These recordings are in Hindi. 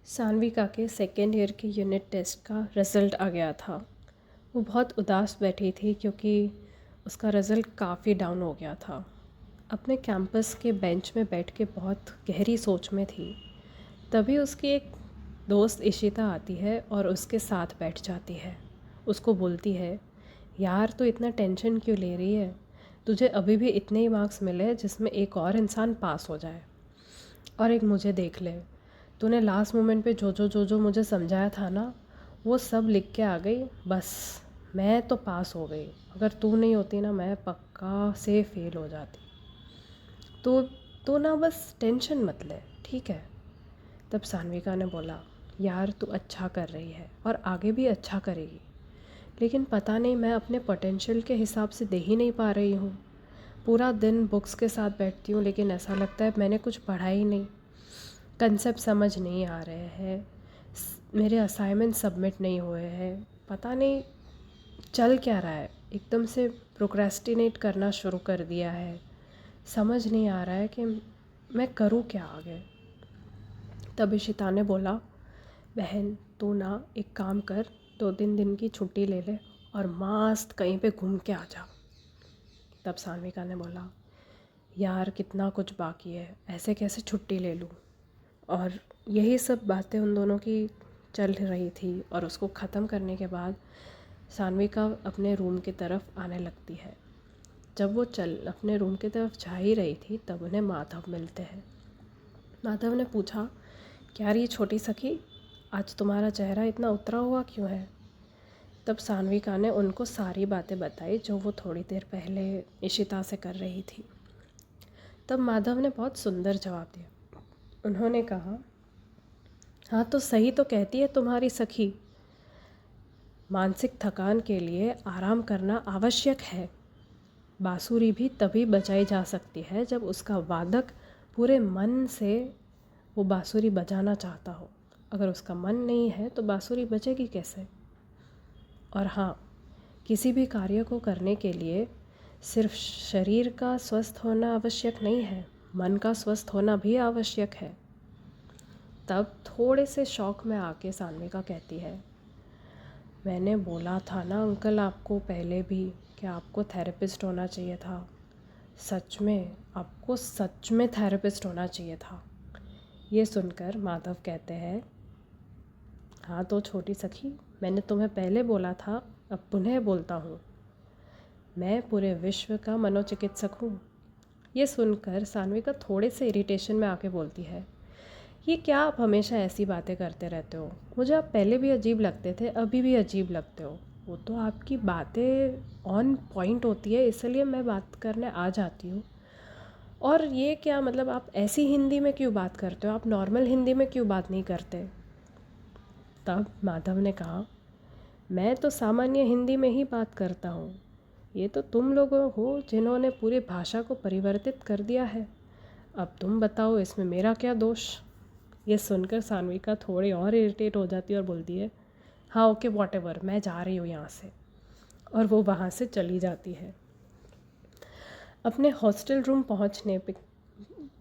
सानविका के सेकेंड ईयर के यूनिट टेस्ट का रिज़ल्ट आ गया था। वो बहुत उदास बैठी थी क्योंकि उसका रिज़ल्ट काफ़ी डाउन हो गया था। अपने कैंपस के बेंच में बैठ के बहुत गहरी सोच में थी। तभी उसकी एक दोस्त इशिता आती है और उसके साथ बैठ जाती है। उसको बोलती है, यार तू इतना टेंशन क्यों ले रही है? तुझे अभी भी इतने ही मार्क्स मिले जिसमें एक और इंसान पास हो जाए। और एक मुझे देख ले, तूने लास्ट मोमेंट पे जो मुझे समझाया था ना, वो सब लिख के आ गई। बस मैं तो पास हो गई। अगर तू नहीं होती ना, मैं पक्का से फेल हो जाती। तो तो ना बस टेंशन मत ले, ठीक है? तब सान्विका ने बोला, यार तू अच्छा कर रही है और आगे भी अच्छा करेगी, लेकिन पता नहीं मैं अपने पोटेंशियल के हिसाब से दे ही नहीं पा रही हूँ। पूरा दिन बुक्स के साथ बैठती हूँ लेकिन ऐसा लगता है मैंने कुछ पढ़ा ही नहीं। कंसेप्ट समझ नहीं आ रहे हैं, मेरे असाइनमेंट सबमिट नहीं हुए हैं। पता नहीं चल क्या रहा है, एकदम से प्रोक्रेस्टिनेट करना शुरू कर दिया है। समझ नहीं आ रहा है कि मैं करूँ क्या आगे। तब इशिता ने बोला, बहन तू ना एक काम कर, 2-3 दिन की छुट्टी ले ले और मस्त कहीं पे घूम के आ जा। तब सान्विका ने बोला, यार कितना कुछ बाकी है, ऐसे कैसे छुट्टी ले लूँ। और यही सब बातें उन दोनों की चल रही थी और उसको ख़त्म करने के बाद सान्विका अपने रूम की तरफ आने लगती है। जब वो अपने रूम की तरफ जा ही रही थी तब उन्हें माधव मिलते हैं। माधव ने पूछा, क्या रही छोटी सखी, आज तुम्हारा चेहरा इतना उतरा हुआ क्यों है? तब सान्विका ने उनको सारी बातें बताई जो वो थोड़ी देर पहले इशिता से कर रही थी। तब माधव ने बहुत सुंदर जवाब दिया। उन्होंने कहा, हाँ तो सही तो कहती है तुम्हारी सखी, मानसिक थकान के लिए आराम करना आवश्यक है। बांसुरी भी तभी बजाई जा सकती है जब उसका वादक पूरे मन से वो बांसुरी बजाना चाहता हो। अगर उसका मन नहीं है तो बांसुरी बजेगी कैसे? और हाँ, किसी भी कार्य को करने के लिए सिर्फ शरीर का स्वस्थ होना आवश्यक नहीं है, मन का स्वस्थ होना भी आवश्यक है। तब थोड़े से शौक में आके सान्विका कहती है, मैंने बोला था ना अंकल आपको पहले भी कि आपको थेरेपिस्ट होना चाहिए था। सच में आपको सच में थेरेपिस्ट होना चाहिए था। ये सुनकर माधव कहते हैं, हाँ तो छोटी सखी, मैंने तुम्हें पहले बोला था, अब पुनः बोलता हूँ, मैं पूरे विश्व का मनोचिकित्सक हूँ। ये सुनकर सान्विका थोड़े से इरिटेशन में आके बोलती है, ये क्या आप हमेशा ऐसी बातें करते रहते हो? मुझे आप पहले भी अजीब लगते थे, अभी भी अजीब लगते हो। वो तो आपकी बातें ऑन पॉइंट होती है, इसलिए मैं बात करने आ जाती हूँ। और ये क्या मतलब, आप ऐसी हिंदी में क्यों बात करते हो? आप नॉर्मल हिंदी में क्यों बात नहीं करते? तब माधव ने कहा, मैं तो सामान्य हिंदी में ही बात करता हूँ। ये तो तुम लोग हो जिन्होंने पूरी भाषा को परिवर्तित कर दिया है। अब तुम बताओ इसमें मेरा क्या दोष? ये सुनकर सान्विका थोड़ी और इरिटेट हो जाती है और बोलती है, हाँ ओके वॉटेवर, मैं जा रही हूँ यहाँ से। और वो वहाँ से चली जाती है। अपने हॉस्टल रूम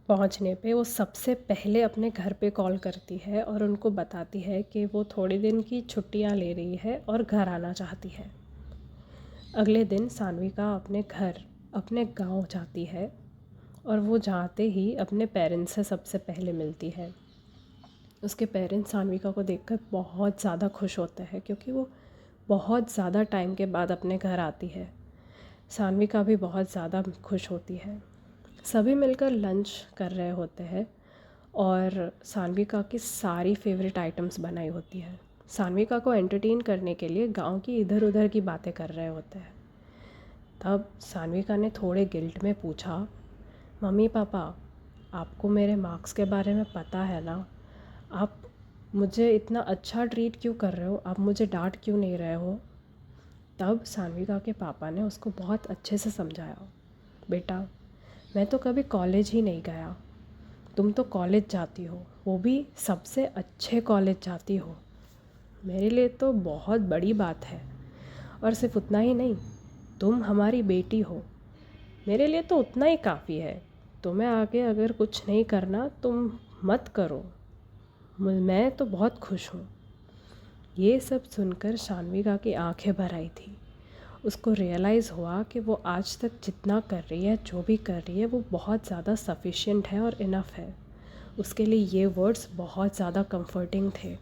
पहुँचने पे वो सबसे पहले अपने घर पे कॉल करती है और उनको बताती है कि वो थोड़ी दिन की छुट्टियाँ ले रही है और घर आना चाहती है। अगले दिन सान्विका अपने गांव जाती है और वो जाते ही अपने पेरेंट्स से सबसे पहले मिलती है। उसके पेरेंट्स सान्विका को देखकर बहुत ज़्यादा खुश होते हैं क्योंकि वो बहुत ज़्यादा टाइम के बाद अपने घर आती है। सान्विका भी बहुत ज़्यादा खुश होती है। सभी मिलकर लंच कर रहे होते हैं और सान्विका की सारी फेवरेट आइटम्स बनाई होती है। सान्विका को एंटरटेन करने के लिए गांव की इधर उधर की बातें कर रहे होते हैं। तब सान्विका ने थोड़े गिल्ट में पूछा, मम्मी पापा, आपको मेरे मार्क्स के बारे में पता है ना? आप मुझे इतना अच्छा ट्रीट क्यों कर रहे हो? आप मुझे डांट क्यों नहीं रहे हो? तब सान्विका के पापा ने उसको बहुत अच्छे से समझाया, बेटा मैं तो कभी कॉलेज ही नहीं गया, तुम तो कॉलेज जाती हो, वो भी सबसे अच्छे कॉलेज जाती हो। मेरे लिए तो बहुत बड़ी बात है। और सिर्फ उतना ही नहीं, तुम हमारी बेटी हो, मेरे लिए तो उतना ही काफ़ी है। तुम्हें आगे अगर कुछ नहीं करना तुम मत करो। मैं तो बहुत खुश हूँ। ये सब सुनकर शान्विका की आंखें भर आई थी। उसको रियलाइज़ हुआ कि वो आज तक जितना कर रही है, जो भी कर रही है, वो बहुत ज़्यादा सफिशिएंट है और इनफ है। उसके लिए ये वर्ड्स बहुत ज़्यादा कंफर्टिंग थे।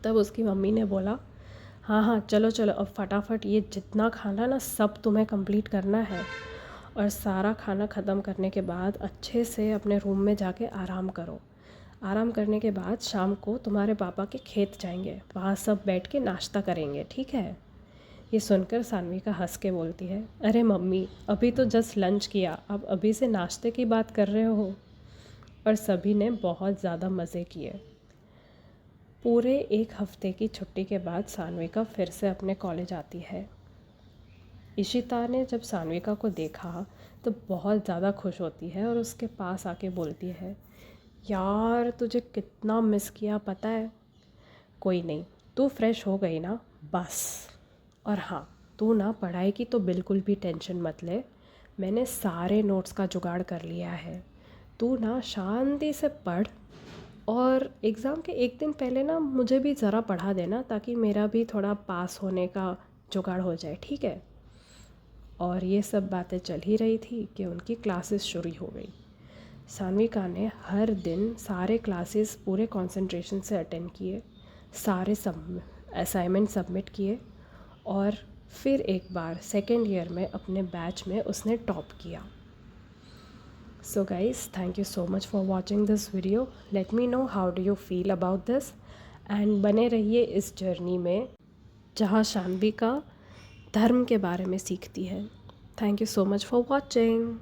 तब उसकी मम्मी ने बोला, हाँ हाँ चलो चलो, अब फटाफट ये जितना खाना ना सब तुम्हें कंप्लीट करना है, और सारा खाना ख़त्म करने के बाद अच्छे से अपने रूम में जाके आराम करो। आराम करने के बाद शाम को तुम्हारे पापा के खेत जाएंगे, वहाँ सब बैठ के नाश्ता करेंगे, ठीक है? ये सुनकर सान्विका हंस के बोलती है, अरे मम्मी, अभी तो जस्ट लंच किया, अब अभी से नाश्ते की बात कर रहे हो? और सभी ने बहुत ज़्यादा मज़े किए। पूरे एक हफ्ते की छुट्टी के बाद सान्विका फिर से अपने कॉलेज आती है। इशिता ने जब सान्विका को देखा तो बहुत ज़्यादा खुश होती है और उसके पास आके बोलती है, यार तुझे कितना मिस किया पता है। कोई नहीं, तू फ्रेश हो गई ना, बस। और हाँ, तू ना पढ़ाई की तो बिल्कुल भी टेंशन मत ले, मैंने सारे नोट्स का जुगाड़ कर लिया है। तू ना शांति से पढ़, और एग्ज़ाम के एक दिन पहले ना मुझे भी ज़रा पढ़ा देना, ताकि मेरा भी थोड़ा पास होने का जुगाड़ हो जाए, ठीक है? और ये सब बातें चल ही रही थी कि उनकी क्लासेस शुरू हो गई। सान्विका ने हर दिन सारे क्लासेस पूरे कंसंट्रेशन से अटेंड किए, सारे असाइनमेंट सबमिट किए, और फिर एक बार सेकेंड ईयर में अपने बैच में उसने टॉप किया। So guys, thank you so much for watching this video. Let me know how do you feel about this, and बने रहिए इस जर्नी में जहाँ शान्विका धर्म के बारे में सीखती है। Thank you so much for watching.